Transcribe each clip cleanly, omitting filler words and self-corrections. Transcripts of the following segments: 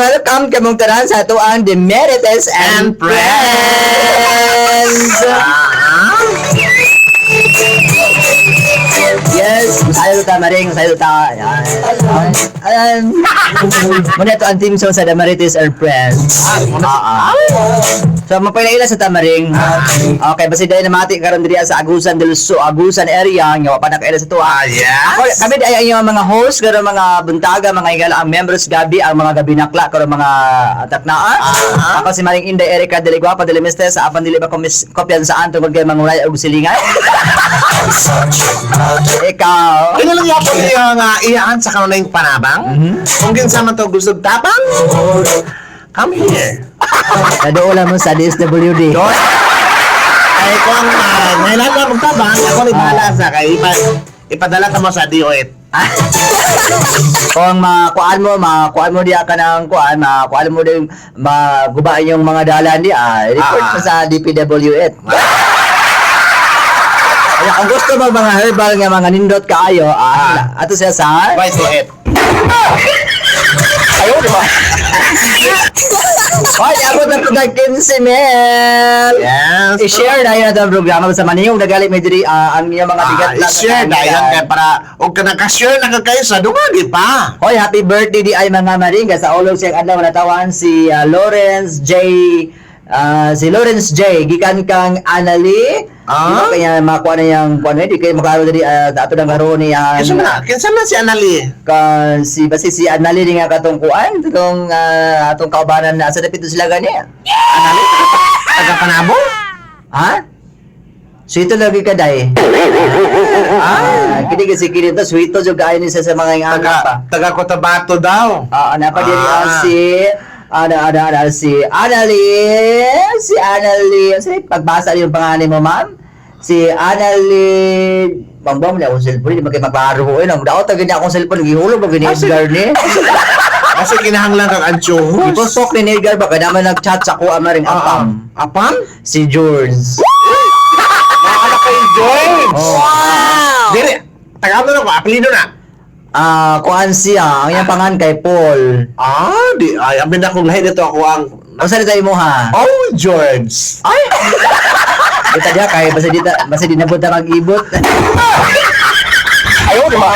Welcome kamong tanan sa atuang The Merites and Friends. Yes, masayo ta maring, masayo ta. Ayan. Muna ito ang team song sa The Merites and Friends. So mapaila sa tamaring. Okay, basi dahil namati karon diri sa Agusan del Sur, Agusan area nga pa nakaila sa tuwa. Yes. Kami ay yung mga host, karon mga buntaga, mga igala ang members gabi, ang mga gabi nakla karon mga taknaan. Ako si Maring Inday Erica Deli Guapa Deli Mister sa apan dili ba kopyan sa tungod kay mangulay og silingan. Ikaw. Ano lang yapon niya nga iyaan sa kanunay panabang? Kung kinsa man to gusto tapang? Come here. Nadoola mo sa DSWD. Ay kung ngayon lang magtabang, ako ni bahala sa kay ipadala ka mo sa DOET. Kung makuan mo diya ka ng kuan, makuan mo din magubain yung mga dalan di report mo sa DPWH. Kaya kung gusto mo mga herbal nga mga nindot kaayo, ato siya sa Vice DOET. ayo di ba? Hoy, abot na ito ng 15 mil! Yes. I-share na yun ang programa sa maniyong nagali may diri ang iyong mga bigat lang. I-share na yan kaya para og ka naka-share na ka kayo sa dumagi pa. Hoy, happy birthday di ay mga maringga sa ulog siyang adlaw natawan si Lawrence J. Gikan kang Anali. Di kaya makuha na yung kuha na di kayo makaro diri ato nang karon ni Kinsa man si Anali? si Anali nga katong kuan atong kaubanan na sa dapito sila gani. Anali? Taga Panabo? Ha? Sweeto lagi ka day. Kini kasi kini to sweeto jud kaayo ni sa mga nga pa. Taga Cotabato daw. Napa diri si Annalie. Kasi pagbasa yung pangalan mo, ma'am. Si Annalie. Bang na akong cellphone. Hindi magkaklaro ko. Ang daot na ganyan akong cellphone. Gihulog ba ganyan Edgar ni? Kasi kinahanglan kang anchohos. Ipusok ni Edgar. Baka naman nag-chat sa kuha maring apam. Apam? Si George. Naanak kay George. Wow! Dili. Taga mo na ko. Apelido na. Kuhaan siya. Ang iyang pangan kay Paul. Ay, amin na kung lahi dito ako ang... Ang salita mo ha? Oh, George. Ay! Dito diya kay basta di nabuta mag-ibot. Ayaw diba?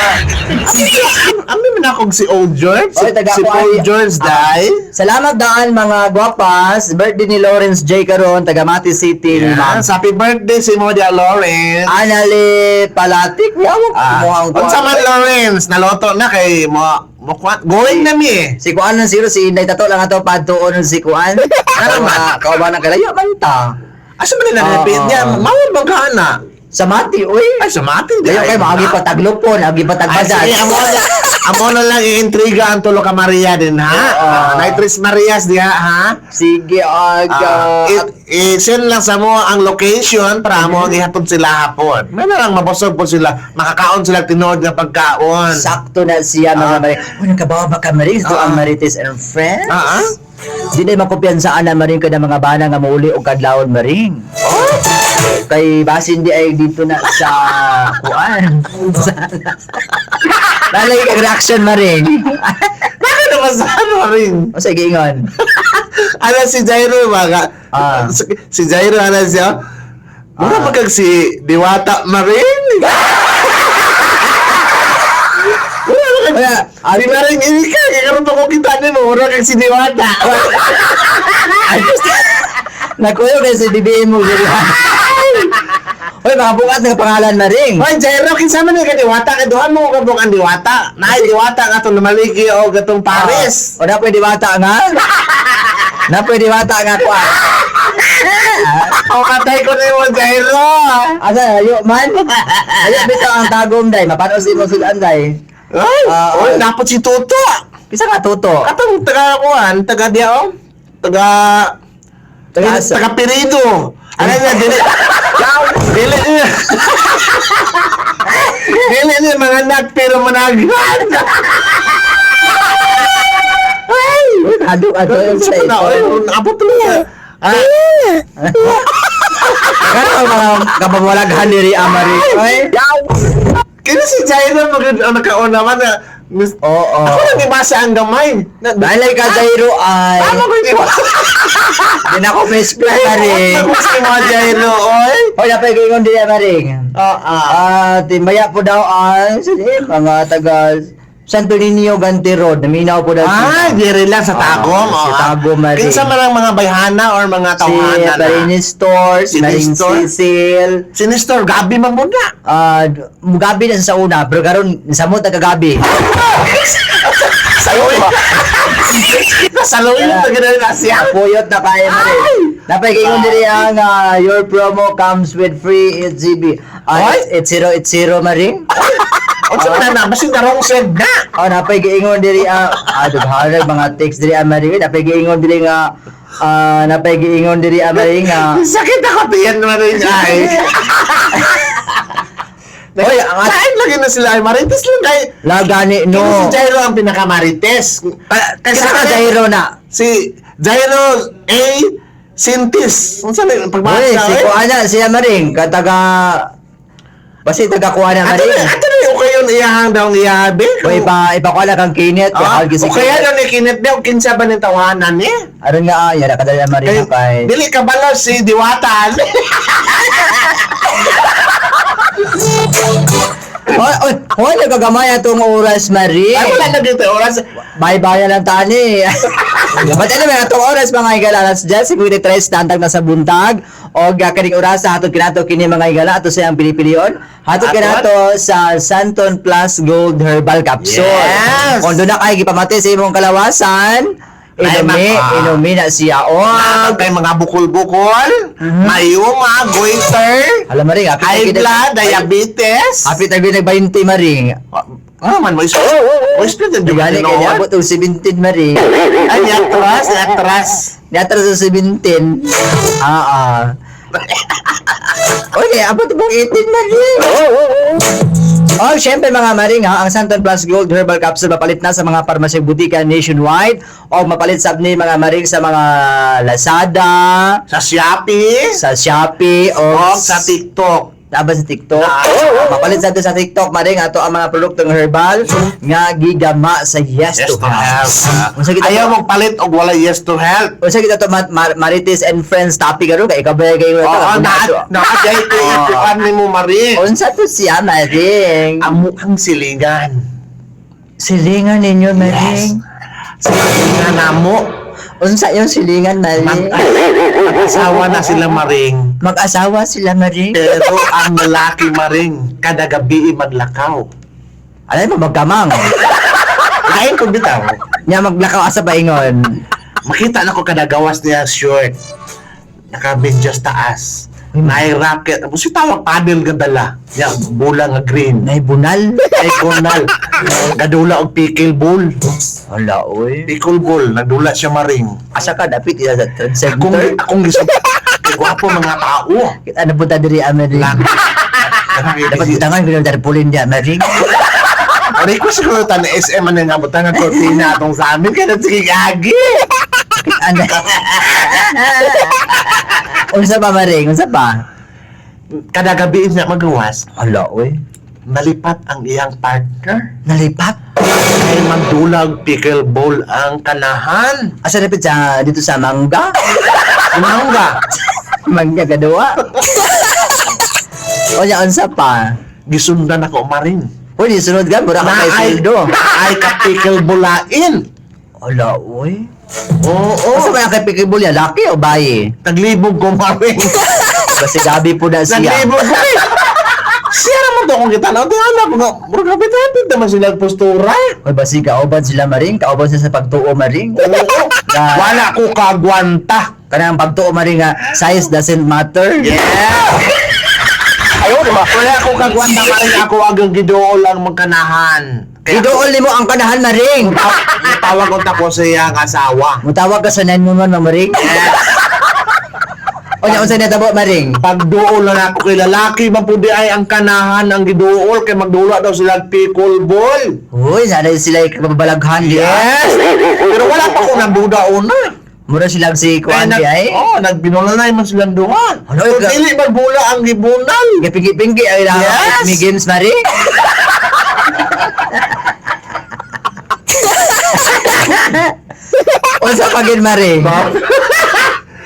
Amin na akong si Old George. Oy, taga Si ko Paul ay- George dai. Salamat daan mga gwapas. Birthday ni Lawrence J. Karon, taga Mati City. Yes, happy birthday si Modia Lawrence. Anali Palatik. Mukhang Unsa man Lawrence, naloto na kay mo going na mi eh. Si Kuan ng zero, si Inday Tato lang ato padtuon si Kuan. Ano mga kauban ng kalayo man ta. Asa man na repeat niya? Mawag magkana. Sa Mati, uy. Ay, sa matin di. Kayo kay maagi pa taglupon, agi pa Ay, sige, tagbadas. amo na lang i-intriga ang tulo ka Maria din, ha? Nitris Marias diha, ha? Sige, I-send lang sa mo ang location para mo ihatod sila hapon. May na lang mabusog po sila. Makakaon sila tinood ng pagkaon. sakto na siya mga Marie. Uy, nagkabawa ba ka Marie? Ito ang Marites and Friends. Di na makumpiyansaan na maring ka ng mga bana nga mauli o kadlawon maring. Kay basin di ay dito na sa kuan. Lalay kang reaction maring. Bakit naman sa ano rin? O sige ingon. Ano si Jairo mga? Si Jairo ano siya? Mura pagkag si Diwata Marin. Si Maring Erika, kaya karoon pa ko kita din mo, mura kag si Diwata. Nakuyo kay si DBM mo. Hoy, mga bukat ng pangalan maring. Hoy, Jairo, kinsa man ni ka Diwata? Kaduhan mo ka ang Diwata. Naay Diwata nga itong namaligi o gatong Paris. O na pwede bata nga? Na pwede bata nga kuan. O katay ko na mo, Jairo. Asa, ayo man. Ayo bitaw ang tagom day, mapano si mo sudan day. Ay, dapat si Toto. Kisa nga tuto. Katong taga-kuhan, taga diya o? Taga Pirido. Ano niya, dili niya mga anak pero managan. Ay, ado yung sa ito. Abot niya. Kaya mga kabawalaghan diri amari. Ay, Kaya si Jairo nakaon naman na Oo. Ako lang ibasa ang gamay. Balay ka, Jairo, ay... Tama ko yung ibasa. Hindi na ako best friend, Maring. Tapos si mga Jairo, oy. Hoy, napay-gingon din yan, Maring. Timbaya po daw ang... Sige, mga taga... Santo Niño, Ganti Road. Naminaw po daw. Diri lang sa Tagum. Si Tagum, Maring. Kinsa man ang mga bayhana or mga Si tawhanan. Marinis Store, si Si Maring Nestor. Cecil. Sinistor, gabi man muna. Gabi na sa una, pero karon samot taga-gabi. Saluin. Saluin yung taga na siya. Puyot na kaya na rin. Napay-gingon diri ang your promo comes with free 8GB. It's 080, Maring. O sa na, basin na wrong said na. Napay-gingon diri dughanag mga text diri ang Maring. Napay-gingon diri nga napay-gingon diri ang Maring nga Sakit ako, tiyan naman rin ay. Hoy, ang Saan lagi na sila ay marites lang kay lagani no. no. Si Jairo ang pinakamarites. Kasi ka Jairo na. Si Jairo A. Sintis. Kung saan yung Hoy, pagbasa si Kuana siya Maring kataga basi taga Kuana Ato Maring. na yung kayo iyahang daw niyabi. Hoy, ipakuha kang kinit. O kaya daw ni Kinit daw, kinsa ba ni tawanan niya? Aron nga, yara ka dali Maring kay... Dili ka balos si Diwata. Hoy, nagagamay atong oras, Maring. Ay, wala na dito oras. Bye-bye lang tani. But anyway, atong oras mga igala, alas 10, siguro tres tantag na sa buntag. O kaning oras sa hatod kinato kini mga igala, ato sa ang pinipiliyon. Hatod kinato sa Santon Plus Gold Herbal Capsule. Yes! Kung doon na kayo gipamati sa imong kalawasan, inumi na siya. Kay mga bukol-bukol, mayuma, goiter, Alam Maring, high blood, diabetes. happy tayo nag-20 Maring. Man, may split ang Gani kay niabot og 17 Maring. Ay, atras. Niatras sa 17. Okay, abot mong 18 Maring. Oh, syempre mga Maring ang Santon Plus Gold Herbal Capsule mapalit na sa mga parmasya butika nationwide o mapalit sa ni mga Maring sa mga Lazada, Sa Shopee, o sa TikTok. Taba sa TikTok. Mapalit sa sa TikTok, Maring, ato ang mga produktong herbal nga gigama sa Yes to Health. Unsa kita Ayaw mong palit og wala yes to health. unsa kita to Marites and Friends topic karon kay kabay kayo Nakajay ko yung kuhan ni mo, Marie. Unsa to siya, Maring? Ang mukhang silingan. Silingan ninyo, Maring. Silingan na mo. Unsa yung silingan, Maring? Mag-asawa na sila, Maring. Mag-asawa sila, Maring. Pero ang lalaki, Maring, kada gabi maglakaw. Alam mo, magkamang. Lain ko bitaw. Nya maglakaw asa baingon. Makita na ko kada gawas niya short. Naka-medyas taas. May racket. Tapos si tawag paddle gadala. Yan, bola nga green. Nay bunal. Ay, cornal. Gadula og pickle ball. Hala, oy. Pickle ball. Nagdula siya, Maring. Asa ka dapit ila sa trade Akong center. gisod. Gwapo mga tao. Kita na punta diri Maring. Dapat tangan gino dari pulin dia, Maring. Ari ko siguro tan SM man nga butang ng kortina atong sa amin kaya sige gagi. Ano? Unsa pa, Maring? Unsa pa? Kada gabi niya magawas, Hala, oy. nalipat ang iyang partner. Nalipat. Ay magdulag pickleball ang kanahan. Asa dapit sa dito sa Mangga? Mangga. Mangga kadua. O ya unsa pa? Gisundan ako, Maring. Uy, sunod ka, mura ka kay sweldo. Ay ka picklebolain. Hala, oy. Oo. Asa ba kay pikibol ya? Laki o bayi? Taglibog ko, Maring. Kasi gabi po na siya. Taglibog ko. Siya naman to kung kita na. Tingnan na. Mura kapit-kapit naman sila postura. Uy, basi kauban sila, Maring. Kauban sila sa pagtuo, Maring. Oo. Wala ko kagwanta. Kanang pagtuo, Maring, nga size doesn't matter. Yeah! Ayun, diba? Wala ko kagwanta pa rin ako agang gidool ang magkanahan. Idool ni mo ang kanahan, Maring. Tawag ko tako sa iyang asawa. Mutawag ka sa 911, Maring. O niya, unsa na tabo, Maring? Pagduol na ako kay lalaki, mapudi ay ang kanahan ang giduol kay magdula daw sila pickleball. Uy, sana sila kababalaghan, di ah. Yes! Pero wala pa ko nagduda una. Mura silang si Kuan, di ay. Nagbinula man silang duha. Ano, So, ikaw- dili magbula ang gibunal. Gapingi-pingi ay lang Yes! may games, Maring. Unsa pagin maring?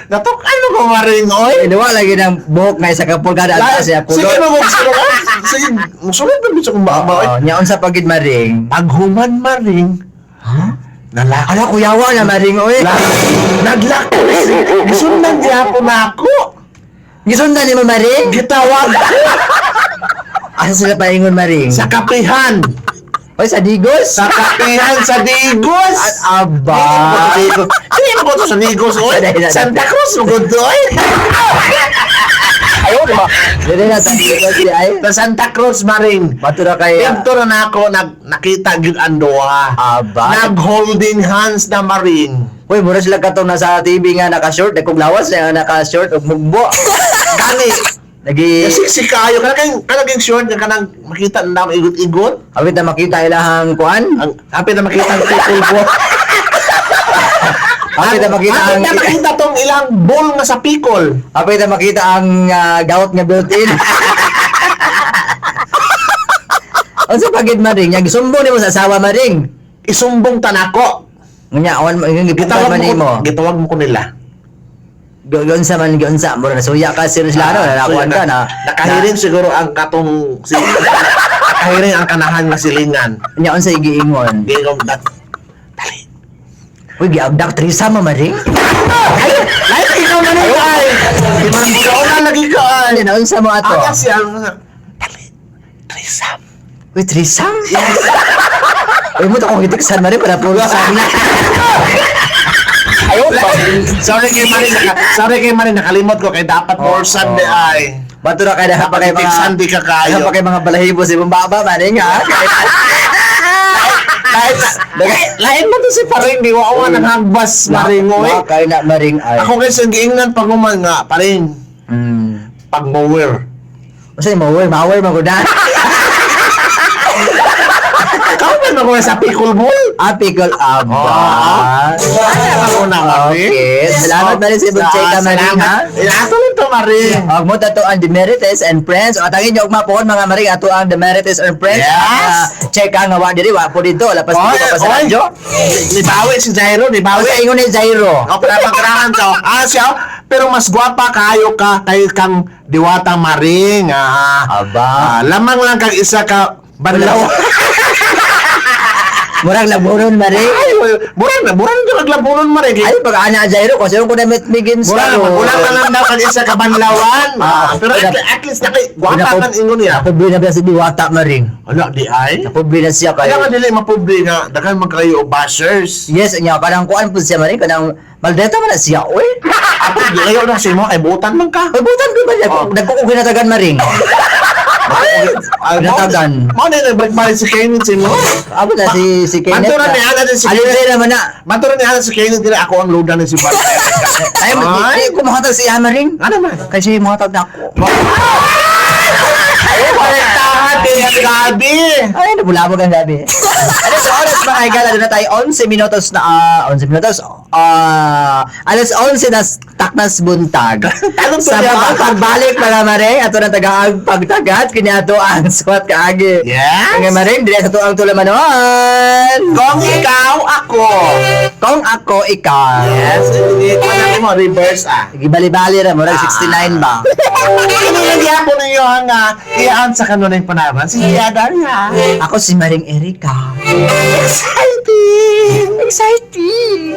Natok ano ko maring oy? Inuwa lagi ng buhok na isa ka pulgada at siya Sige pulot. mo sige ka. Sige, musulod na bisa kung ba. Oo, nya unsa pagin maring? Paghuman maring. Nalaki. Ala kuyawa na maring oy. Naglaki. Gisundan niya ako na ako. Gisundan ni mo maring? Gitawag Asa sila paingon maring? sa kapihan. Oy sa Digos. Sa kapihan sa Digos. At aba. Hindi mo to sa Digos, oy. Santa Cruz, magod to, oy. Ayo ba? Dili na sa Digos di ay. Sa Santa Cruz, maring. Batura kay Ito na ako, nakita gid ang duha. aba. Nag-holding hands na maring. Uy, mura sila katong nasa TV nga naka-short, kung lawas na naka-short ug mugbo. Gani. Lagi Kasi kayo, kanaging short, kanang makita na naman igot-igot. awit na makita ilahang kuan. Ang happy na makita ang people ko. Awit na makita Happy ang na makita tong ilang bowl nga sa pikol. awit na makita ang gout nga built-in. Unsa pagid maring? Nya gisumbong nimo sa asawa maring. Isumbong tanako. Nya awan yung gipungkal man nimo. Gitawag mo ko nila. Gonsa man gonsa mura na suya ka serious laro na nakuan ka na. Nakahiring siguro ang katong nakahiring ang kanahan nga silingan. Nya unsa giingon? Di ko dat. Dali. Uy giabdak trisa mo maring. Ay, ikaw na nito ay. Di man mo na lagi ka ay. Nya unsa mo ato? Aga siya. Dali. Trisam. Uy trisam. Uy mo to kung itiksan maring para pulo sa na. Ayaw ba? Sorry kay Marin, nakalimot ko kay dapat more Sunday ay. Batura kay dapat pa kay mga Sunday ka kayo. dapat pa kay mga balahibo si baba maring ha. Lain mo to si Paring, di wawa ng hagbas Maring oy. Kay na maring ay. Ako kasi giingnan pag uman nga, Paring, pag mower. Usa ni mawir magudan. Ikaw ba na ko sa pickle ball? Apikol aba. Ako na Maring. Okay. Salamat ba rin sa ibang check ka maring ha. Ato nito Maring. Og mo tato ang Demerites and Friends. O tangin niyo og mapon mga maring ato ang Demerites and Friends. Yes. Check ka nga wa diri wa po dito lapas dito pa sa radyo. Nibawi si Jairo, nibawi. Usa ingon ni Jairo. Ako na pagkarahan to. Siya, pero mas gwapa kayo ka kay kang Diwata Maring. Aba. Lamang lang kang isa ka banlaw. Murag laburon maring. Ay, murang ka naglabunon Maring. Ay pag ana Jairo kasi ko na met begins Murang ka lang daw kang isa ka banlawan. Pero at least na kay gwapa kan ingon niya. Napobre na ba si Diwata maring? Wala di ay. Napobre na siya Kaya kay. nga dili mapobre nga daghan man kayo og bashers. Yes, nya kanang kuan pud siya maring kanang maldeta man na siya oy. Ako di kayo na si mo ay butan man ka. Pabutan ko ba niya? Nagkuko kinatagan maring. Natagan. Mo na nagbalik si Kenneth si mo. Abo na si Kenneth. Mantura ni Ana din si Alin Kenneth. naman na. Mantura ni Ana si Kenneth dili ako ang loadan ni si Bart. Ay, hindi ko mahatag si Amaring. Ano man? Kasi mahatag na ako. Ay, parektahan kay Gabi. Ay, nabulabog ang gabi. Ano sa oras mga igala, doon na tayo 11 minutos na, 11 minutos, alas 11 na taknas buntag. Tanong Sa to niya mga ba? pagbalik mga maring, ato na tagaang pagtagat, kanya to ang swat kaagi. Yes. Mga maring, dili sa to ang tulamanon. Kung ikaw, ako. Kung ako, ikaw. Yes, hindi ko na mo, reverse Gibali-bali ra, murag 69 ba? Inilagyan po ninyo nga, iyaan sa kanunay panaman. Si Daria. Ako si Maring Erika. Exciting! Exciting!